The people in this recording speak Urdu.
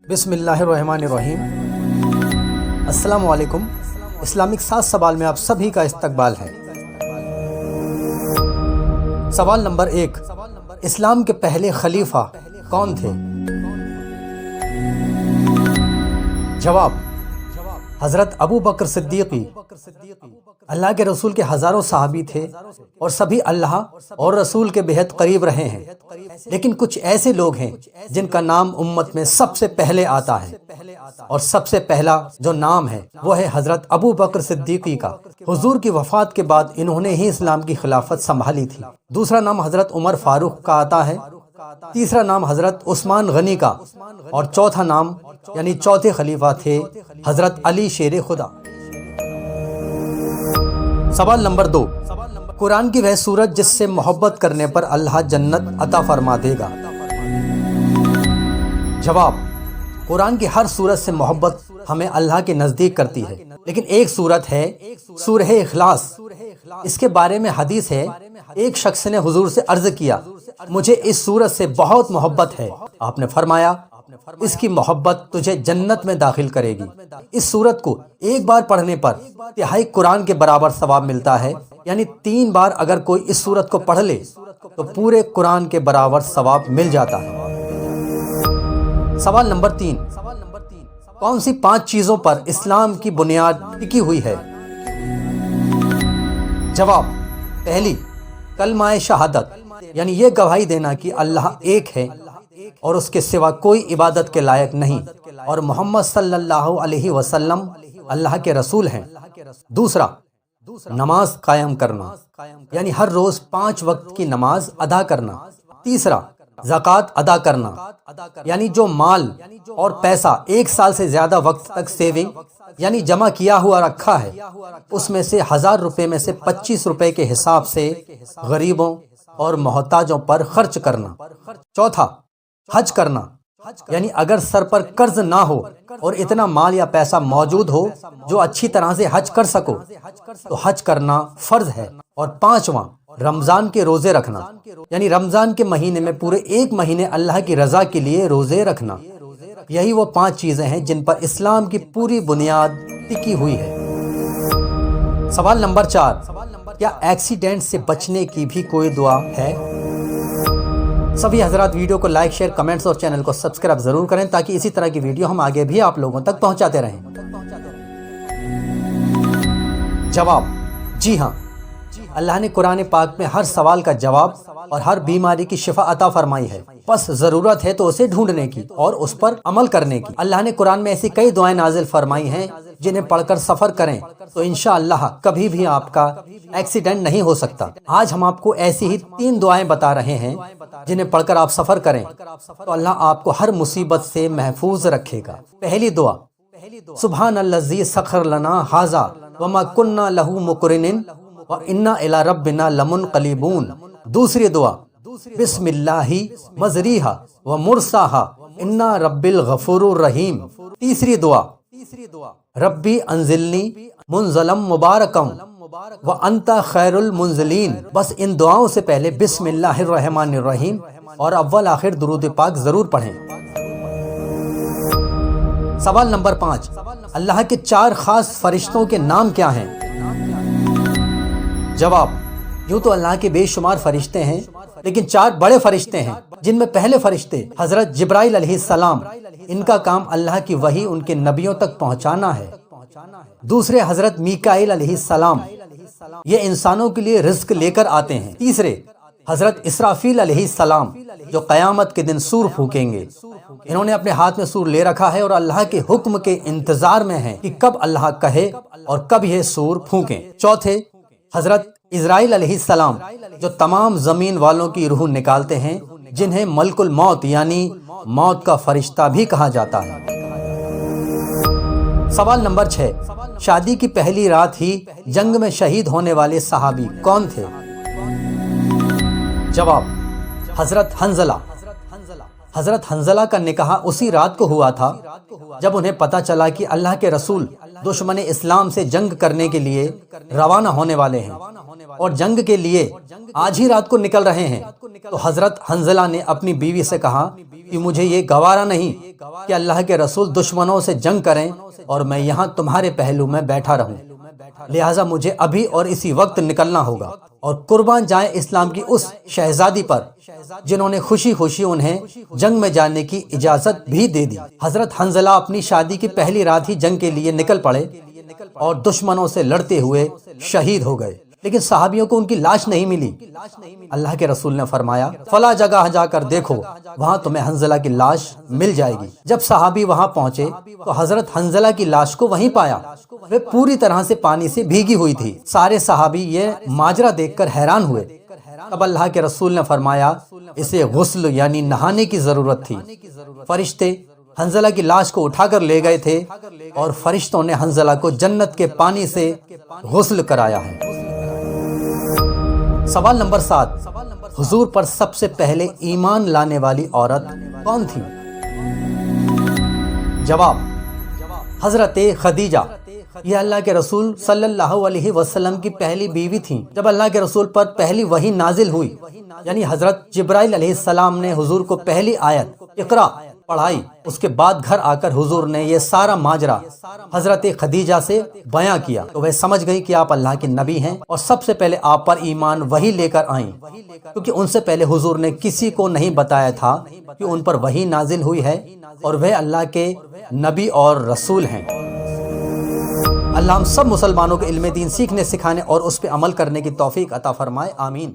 بسم اللہ الرحمن الرحیم۔ السلام علیکم۔ اسلامک 7 سوال میں آپ سبھی کا استقبال ہے۔ سوال نمبر 1، اسلام کے پہلے خلیفہ کون تھے؟ جواب، حضرت ابو بکر صدیقی۔ اللہ کے رسول کے ہزاروں صحابی تھے اور سبھی اللہ اور رسول کے بہت قریب رہے ہیں، لیکن کچھ ایسے لوگ ہیں جن کا نام امت میں سب سے پہلے آتا ہے، اور سب سے پہلا جو نام ہے وہ ہے حضرت ابو بکر صدیقی کا۔ حضور کی وفات کے بعد انہوں نے ہی اسلام کی خلافت سنبھالی تھی۔ دوسرا نام حضرت عمر فاروق کا آتا ہے، تیسرا نام حضرت عثمان غنی کا، اور چوتھا نام یعنی چوتھے خلیفہ تھے حضرت علی شیر خدا۔ سوال نمبر 2، قرآن کی وہ سورت جس سے محبت کرنے پر اللہ جنت عطا فرما دے گا؟ جواب، قرآن کی ہر سورت سے محبت ہمیں اللہ کے نزدیک کرتی ہے، لیکن ایک سورت ہے سورہ اخلاص۔ اس کے بارے میں حدیث ہے، ایک شخص نے حضور سے عرض کیا، مجھے اس سورت سے بہت محبت ہے۔ آپ نے فرمایا، اس کی محبت تجھے جنت میں داخل کرے گی۔ اس سورت کو ایک بار پڑھنے پر تہائی قرآن کے برابر ثواب ملتا ہے، یعنی 3 بار اگر کوئی اس سورت کو پڑھ لے تو پورے قرآن کے برابر ثواب مل جاتا ہے۔ سوال نمبر 3، کون سی 5 چیزوں پر اسلام کی بنیاد ٹکی ہوئی ہے؟ جواب، پہلی، کلمہ شہادت، یعنی یہ گواہی دینا کہ اللہ ایک ہے اور اس کے سوا کوئی عبادت کے لائق نہیں، اور محمد صلی اللہ علیہ وسلم اللہ کے رسول ہیں۔ دوسرا، نماز قائم کرنا، یعنی ہر روز 5 وقت کی نماز ادا کرنا۔ تیسرا، زکوٰۃ ادا کرنا، یعنی جو مال اور پیسہ 1 سال سے زیادہ وقت تک سیونگ یعنی جمع کیا ہوا رکھا ہے، اس میں سے 1000 روپے میں سے 25 روپے کے حساب سے غریبوں اور محتاجوں پر خرچ کرنا۔ چوتھا، حج کرنا، یعنی اگر سر پر قرض نہ ہو اور اتنا مال یا پیسہ موجود ہو جو اچھی طرح سے حج کر سکو تو حج کرنا فرض ہے۔ اور 5واں، رمضان کے روزے رکھنا، یعنی رمضان کے مہینے میں پورے 1 مہینے اللہ کی رضا کے لیے روزے رکھنا۔ یہی وہ 5 چیزیں ہیں جن پر اسلام کی پوری بنیاد ٹکی ہوئی ہے۔ سوال نمبر 4، کیا ایکسیڈنٹ سے بچنے کی بھی کوئی دعا ہے؟ سبھی حضرات ویڈیو کو لائک، شیئر، کمنٹس اور چینل کو سبسکرائب ضرور کریں تاکہ اسی طرح کی ویڈیو ہم آگے بھی آپ لوگوں تک پہنچاتے رہیں۔ جواب، جی ہاں، اللہ نے قرآن پاک میں ہر سوال کا جواب اور ہر بیماری کی شفا عطا فرمائی ہے، بس ضرورت ہے تو اسے ڈھونڈنے کی اور اس پر عمل کرنے کی۔ اللہ نے قرآن میں ایسی کئی دعائیں نازل فرمائی ہیں جنہیں پڑھ کر سفر کریں تو انشاءاللہ کبھی بھی آپ کا ایکسیڈنٹ نہیں ہو سکتا۔ آج ہم آپ کو ایسی ہی 3 دعائیں بتا رہے ہیں جنہیں پڑھ کر آپ سفر کریں تو اللہ آپ کو ہر مصیبت سے محفوظ رکھے گا۔ پہلی دعا، سبحان الذی سخر لنا ھذا وما کنا لہ مقرنین وَإِنَّا إِلَىٰ رَبِّنَا لَمُنْقَلِبُونَ۔ دوسری دعا، بسم اللہ مجریہا ومرساہا اِنَّا رَبِّ الْغَفُورُ الرَّحِيمُ۔ تیسری دعا، ربی انزلنی منزلم مبارکم وَأَنْتَ خَيْرُ الْمُنزِلِينَ۔ بس ان دعاؤں سے پہلے بسم اللہ الرحمن الرحیم اور اول آخر درود پاک ضرور پڑھیں۔ سوال نمبر 5، اللہ کے 4 خاص فرشتوں کے نام کیا ہیں؟ جواب، یوں تو اللہ کے بے شمار فرشتے ہیں، لیکن 4 بڑے فرشتے ہیں جن میں پہلے فرشتے حضرت جبرائیل علیہ السلام، ان کا کام اللہ کی وحی ان کے نبیوں تک پہنچانا ہے۔ دوسرے حضرت میکائیل علیہ السلام، یہ انسانوں کے لیے رزق لے کر آتے ہیں۔ تیسرے حضرت اسرافیل علیہ السلام، جو قیامت کے دن سور پھونکیں گے۔ انہوں نے اپنے ہاتھ میں سور لے رکھا ہے اور اللہ کے حکم کے انتظار میں ہیں کہ کب اللہ کہے اور کب یہ سور پھونکیں۔ چوتھے حضرت اسرائیل علیہ السلام، جو تمام زمین والوں کی روح نکالتے ہیں، جنہیں ملک الموت یعنی موت کا فرشتہ بھی کہا جاتا ہے۔ سوال نمبر 6، شادی کی پہلی رات ہی جنگ میں شہید ہونے والے صحابی کون تھے؟ جواب، حضرت حنظلہ۔ حضرت حنظلہ کا نکاح اسی رات کو ہوا تھا جب انہیں پتہ چلا کہ اللہ کے رسول دشمن اسلام سے جنگ کرنے کے لیے روانہ ہونے والے ہیں اور جنگ کے لیے آج ہی رات کو نکل رہے ہیں۔ تو حضرت حنظلہ نے اپنی بیوی سے کہا کہ مجھے یہ گوارا نہیں کہ اللہ کے رسول دشمنوں سے جنگ کریں اور میں یہاں تمہارے پہلو میں بیٹھا رہوں، لہٰذا مجھے ابھی اور اسی وقت نکلنا ہوگا، اور قربان جائیں اسلام کی اس شہزادی پر جنہوں نے خوشی خوشی انہیں جنگ میں جانے کی اجازت بھی دے دی۔ حضرت حنظلہ اپنی شادی کی پہلی رات ہی جنگ کے لیے نکل پڑے اور دشمنوں سے لڑتے ہوئے شہید ہو گئے، لیکن صحابیوں کو ان کی لاش نہیں ملی۔ اللہ کے رسول نے فرمایا فلاں جگہ جا کر دیکھو، وہاں تمہیں حنظلہ کی لاش مل جائے گی۔ جب صحابی وہاں پہنچے تو حضرت حنظلہ کی لاش کو وہیں پایا، وہ پوری طرح سے پانی سے بھیگی ہوئی تھی۔ سارے صحابی یہ ماجرا دیکھ کر حیران ہوئے۔ تب اللہ کے رسول نے فرمایا اسے غسل یعنی نہانے کی ضرورت تھی۔ فرشتے حنظلہ کی لاش کو اٹھا کر لے گئے تھے اور فرشتوں نے حنظلہ کو جنت کے پانی سے غسل کرایا ہے۔ سوال نمبر 7، حضور پر سب سے پہلے ایمان لانے والی عورت کون تھی؟ جواب، حضرت خدیجہ۔ یہ اللہ کے رسول صلی اللہ علیہ وسلم کی پہلی بیوی تھیں۔ جب اللہ کے رسول پر پہلی وحی نازل ہوئی، یعنی حضرت جبرائیل علیہ السلام نے حضور کو پہلی آیت اقرا پڑھائی، اس کے بعد گھر آ کر حضور نے یہ سارا ماجرا حضرت خدیجہ سے بیان کیا، تو وہ سمجھ گئی کہ آپ اللہ کے نبی ہیں، اور سب سے پہلے آپ پر ایمان وحی لے کر آئیں، کیونکہ ان سے پہلے حضور نے کسی کو نہیں بتایا تھا کہ ان پر وحی نازل ہوئی ہے اور وہ اللہ کے نبی اور رسول ہیں۔ اللہ ہم سب مسلمانوں کو علم دین سیکھنے، سکھانے اور اس پہ عمل کرنے کی توفیق عطا فرمائے، آمین۔